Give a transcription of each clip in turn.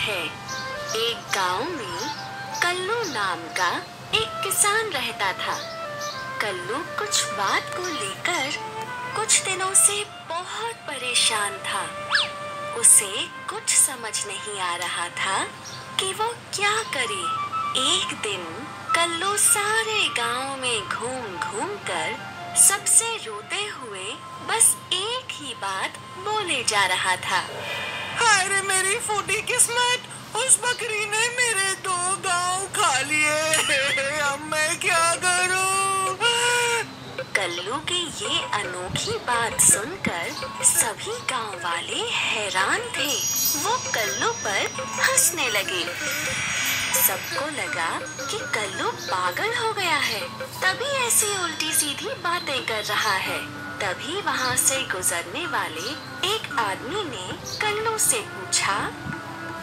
है। एक गांव में कल्लू नाम का एक किसान रहता था। कल्लू कुछ बात को लेकर कुछ दिनों से बहुत परेशान था। उसे कुछ समझ नहीं आ रहा था कि वो क्या करे। एक दिन कल्लू सारे गांव में घूम घूम कर सबसे रोते हुए बस एक ही बात बोले जा रहा था। हाय रे मेरी फूटी किस्मत, उस बकरी ने मेरे 2 गांव खा लिए। अब मैं क्या करूं? कल्लू की ये अनोखी बात सुनकर सभी गांव वाले हैरान थे। वो कल्लू पर हंसने लगे। सबको लगा कि कल्लू पागल हो गया है, तभी ऐसी उल्टी सीधी बातें कर रहा है। तभी वहाँ से गुजरने वाले एक आदमी ने कल्लू से पूछा,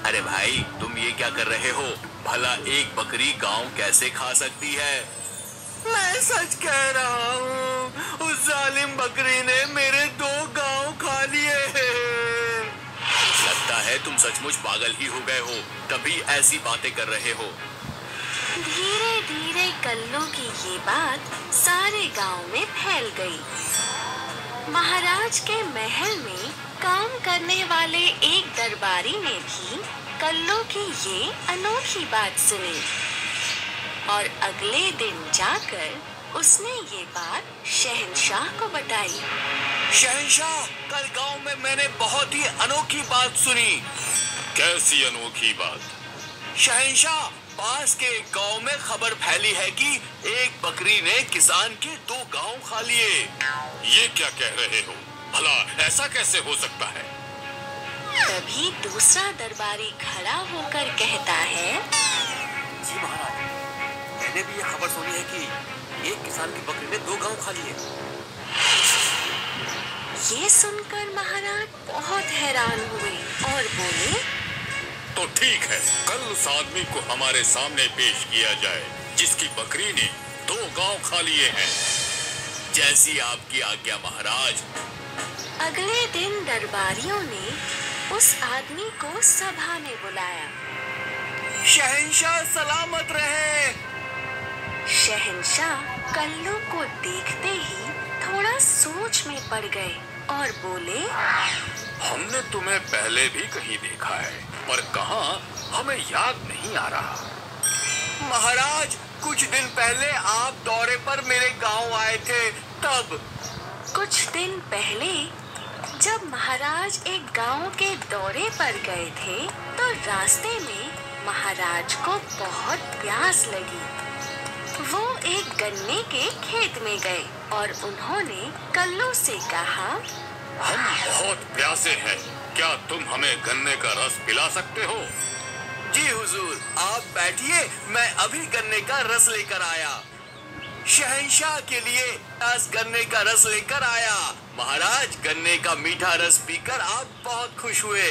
अरे भाई, तुम ये क्या कर रहे हो? भला एक बकरी गांव कैसे खा सकती है? मैं सच कह रहा हूँ, उस जालिम बकरी ने मेरे 2 गांव खा लिए। लगता है तुम सचमुच पागल ही हो गए हो, तभी ऐसी बातें कर रहे हो। धीरे धीरे कल्लू की ये बात सारे गांव में फैल गई। महाराज के महल में काम करने वाले एक दरबारी ने भी कल्लू की ये अनोखी बात सुनी और अगले दिन जाकर उसने ये बात शहंशाह को बताई। शहंशाह, कल गांव में मैंने बहुत ही अनोखी बात सुनी। कैसी अनोखी बात? शहंशाह, पास के गांव में खबर फैली है कि एक बकरी ने किसान के 2 गांव खा लिए। ये क्या कह रहे हो? भला ऐसा कैसे हो सकता है? तभी दूसरा दरबारी खड़ा होकर कहता है, जी महाराज, मैंने भी ये खबर सुनी है कि एक किसान की बकरी ने 2 गांव खा लिए। ये सुनकर महाराज बहुत हैरान हुए और बोले, तो ठीक है, कल उस आदमी को हमारे सामने पेश किया जाए जिसकी बकरी ने 2 गांव खा लिए हैं। जैसी आपकी आज्ञा महाराज। अगले दिन दरबारियों ने उस आदमी को सभा में बुलाया। शहंशाह सलामत रहे। शहंशाह कल्लू को देखते ही थोड़ा सोच में पड़ गए और बोले, हमने तुम्हें पहले भी कहीं देखा है, पर कहाँ हमें याद नहीं आ रहा। महाराज, कुछ दिन पहले आप दौरे पर मेरे गांव आए थे, तब। कुछ दिन पहले जब महाराज एक गांव के दौरे पर गए थे तो रास्ते में महाराज को बहुत प्यास लगी। वो एक गन्ने के खेत में गए और उन्होंने कल्लू से कहा, हम बहुत प्यासे हैं, क्या तुम हमें गन्ने का रस पिला सकते हो? जी हुजूर, आप बैठिए, मैं अभी गन्ने का रस लेकर आया। शहंशाह के लिए गन्ने का रस लेकर आया। महाराज, गन्ने का मीठा रस पीकर आप बहुत खुश हुए।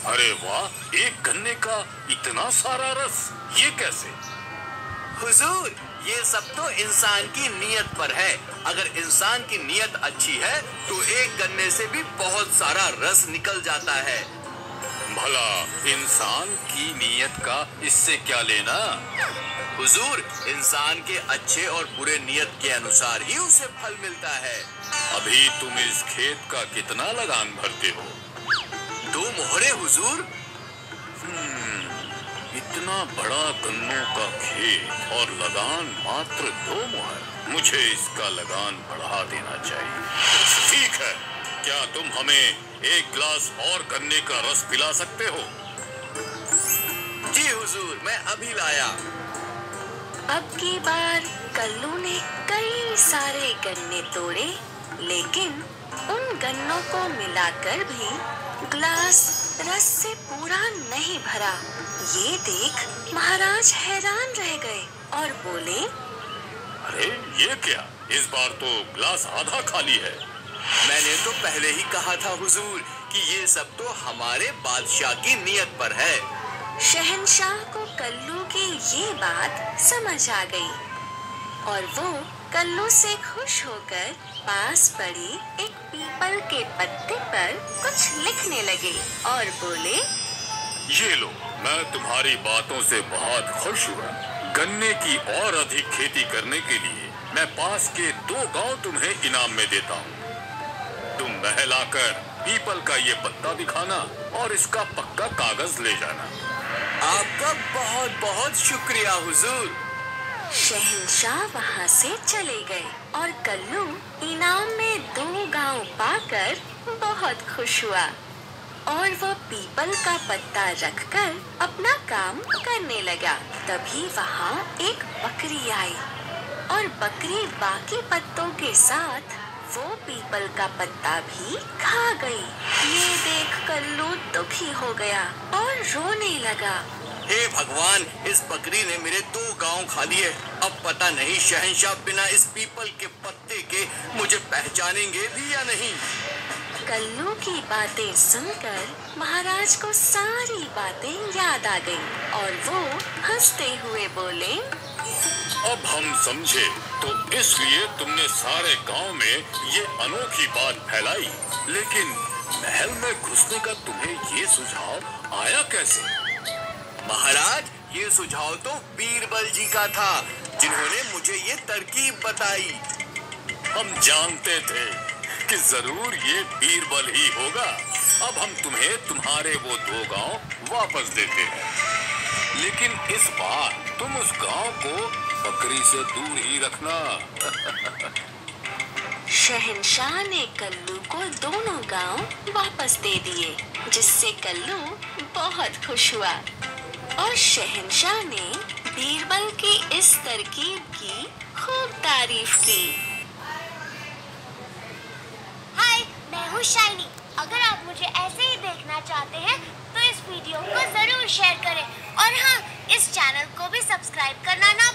अरे वाह, एक गन्ने का इतना सारा रस, ये कैसे? हुजूर, ये सब तो इंसान की नीयत पर है। अगर इंसान की नीयत अच्छी है तो एक गन्ने से भी बहुत सारा रस निकल जाता है। भला इंसान की नीयत का इससे क्या लेना? हुजूर, इंसान के अच्छे और बुरे नियत के अनुसार ही उसे फल मिलता है। अभी तुम इस खेत का कितना लगान भरते हो? 2 मोहरे हुजूर। इतना बड़ा गन्नों का खेत और लगान मात्र 2 मोहर। मुझे इसका लगान बढ़ा देना चाहिए। ठीक है, क्या तुम हमें 1 गिलास और गन्ने का रस पिला सकते हो? जी हुजूर, मैं अभी लाया। अब की बार कल्लू ने कई सारे गन्ने तोड़े, लेकिन उन गन्नों को मिलाकर भी ग्लास रस से पूरा नहीं भरा। ये देख महाराज हैरान रह गए और बोले, अरे ये क्या, इस बार तो ग्लास आधा खाली है। मैंने तो पहले ही कहा था हुजूर कि ये सब तो हमारे बादशाह की नीयत पर है। शहंशाह को कल्लू की ये बात समझ आ गई और वो कल्लू से खुश होकर पास पड़ी एक पीपल के पत्ते पर कुछ लिखने लगे और बोले, ये लो, मैं तुम्हारी बातों से बहुत खुश हुआ। गन्ने की और अधिक खेती करने के लिए मैं पास के 2 गांव तुम्हें इनाम में देता हूँ। तुम महल आकर पीपल का ये पत्ता दिखाना और इसका पक्का कागज ले जाना। आपका बहुत बहुत शुक्रिया हुजूर। शहंशाह वहाँ से चले गए और कल्लू इनाम में 2 गांव पाकर बहुत खुश हुआ और वो पीपल का पत्ता रखकर अपना काम करने लगा। तभी वहाँ एक बकरी आई और बकरी बाकी पत्तों के साथ वो पीपल का पत्ता भी खा गई। ये देख कल्लू दुखी हो गया और रोने लगा। हे भगवान, इस बकरी ने मेरे 2 गांव खा लिए। अब पता नहीं शहंशाह बिना इस पीपल के पत्ते के मुझे पहचानेंगे भी या नहीं। कल्लू की बातें सुनकर महाराज को सारी बातें याद आ गईं और वो हंसते हुए बोले, अब हम समझे, तो इसलिए तुमने सारे गांव में ये अनोखी बात फैलाई। लेकिन महल में घुसने का तुम्हें ये सुझाव आया कैसे? महाराज, ये सुझाव तो बीरबल जी का था, जिन्होंने मुझे ये तरकीब बताई। हम जानते थे कि जरूर ये बीरबल ही होगा। अब हम तुम्हें तुम्हारे वो 2 गांव वापस देते हैं, लेकिन इस बार तुम उस गांव को बकरी से दूर ही रखना। शहंशाह ने कल्लू को दोनों गांव वापस दे दिए, जिससे कल्लू बहुत खुश हुआ और शहंशाह ने बीरबल की इस तरकीब की खूब तारीफ की। हाय, मैं हूँ शाइनी। अगर आप मुझे ऐसे ही देखना चाहते हैं तो इस वीडियो को जरूर शेयर करें और हाँ, इस चैनल को भी सब्सक्राइब करना ना